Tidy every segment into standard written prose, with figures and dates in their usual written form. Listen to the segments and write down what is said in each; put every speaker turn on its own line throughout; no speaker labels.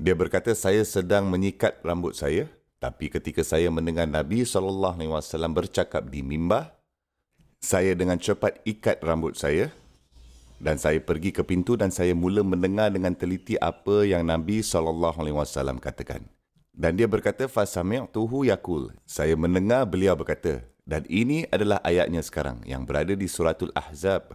Dia berkata, saya sedang menyikat rambut saya, tapi ketika saya mendengar Nabi SAW bercakap di mimbar, saya dengan cepat ikat rambut saya dan saya pergi ke pintu dan saya mula mendengar dengan teliti apa yang Nabi SAW katakan. Dan dia berkata, fasami'tuhu yaqul. Saya mendengar beliau berkata, dan ini adalah ayatnya sekarang yang berada di suratul Ahzab.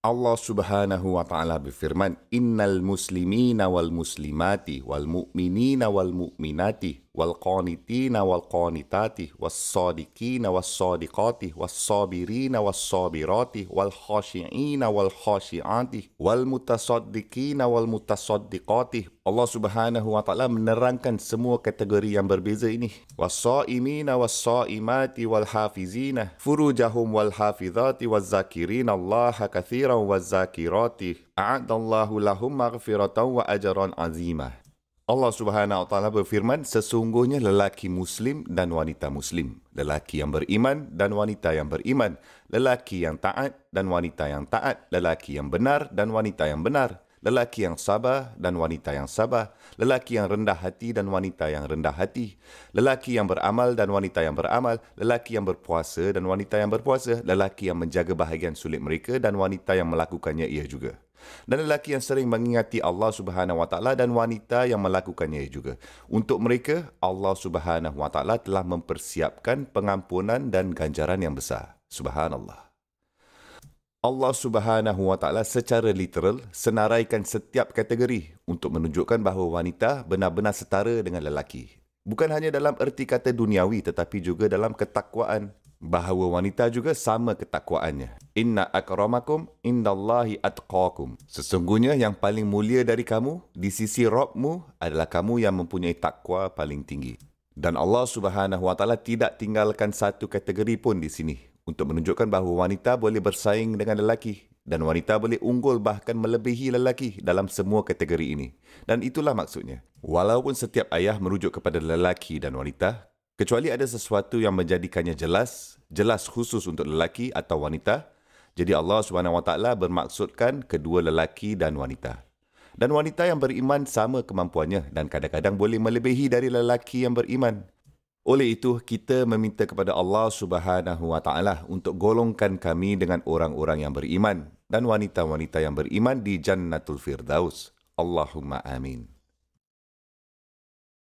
Allah Subhanahu wa taala berfirman, innal muslimina wal muslimati wal mu'minina wal mu'minati wal qanitina wal qanitati was sadiqina was sadiqati was sabirina was sabirati wal khashi'ina wal khashi'ati wal mutasaddiqina wal mutasaddiqati. Allah Subhanahu wa taala menerangkan semua kategori yang berbeza ini. Was-saimina was-saimati wal hafizina furujahum wal hafizati waz zakirina Allah katsiran waz zakirati a'adallahu lahum maghfiratan wa ajran azimah. Allah Subhanahu wa taala berfirman, sesungguhnya lelaki muslim dan wanita muslim, lelaki yang beriman dan wanita yang beriman, lelaki yang taat dan wanita yang taat, lelaki yang benar dan wanita yang benar, lelaki yang sabar dan wanita yang sabar, lelaki yang rendah hati dan wanita yang rendah hati, lelaki yang beramal dan wanita yang beramal, lelaki yang berpuasa dan wanita yang berpuasa, lelaki yang menjaga bahagian sulit mereka dan wanita yang melakukannya ia juga. Dan lelaki yang sering mengingati Allah Subhanahu wa taala dan wanita yang melakukannya juga. Untuk mereka, Allah Subhanahu wa taala telah mempersiapkan pengampunan dan ganjaran yang besar. Subhanallah. Allah Subhanahu wa taala secara literal senaraikan setiap kategori untuk menunjukkan bahawa wanita benar-benar setara dengan lelaki. Bukan hanya dalam erti kata duniawi tetapi juga dalam ketakwaan. Bahawa wanita juga sama ketakwaannya. Inna akramakum indallahi atqakum. Sesungguhnya yang paling mulia dari kamu di sisi Rabbmu adalah kamu yang mempunyai takwa paling tinggi. Dan Allah Subhanahu wa taala tidak tinggalkan satu kategori pun di sini untuk menunjukkan bahawa wanita boleh bersaing dengan lelaki dan wanita boleh unggul bahkan melebihi lelaki dalam semua kategori ini. Dan itulah maksudnya. Walaupun setiap ayat merujuk kepada lelaki dan wanita, kecuali ada sesuatu yang menjadikannya jelas khusus untuk lelaki atau wanita, jadi Allah Subhanahu wa taala bermaksudkan kedua lelaki dan wanita. Dan wanita yang beriman sama kemampuannya dan kadang-kadang boleh melebihi dari lelaki yang beriman. Oleh itu, kita meminta kepada Allah Subhanahu wa taala untuk golongkan kami dengan orang-orang yang beriman dan wanita-wanita yang beriman di Jannatul Firdaus. Allahumma amin.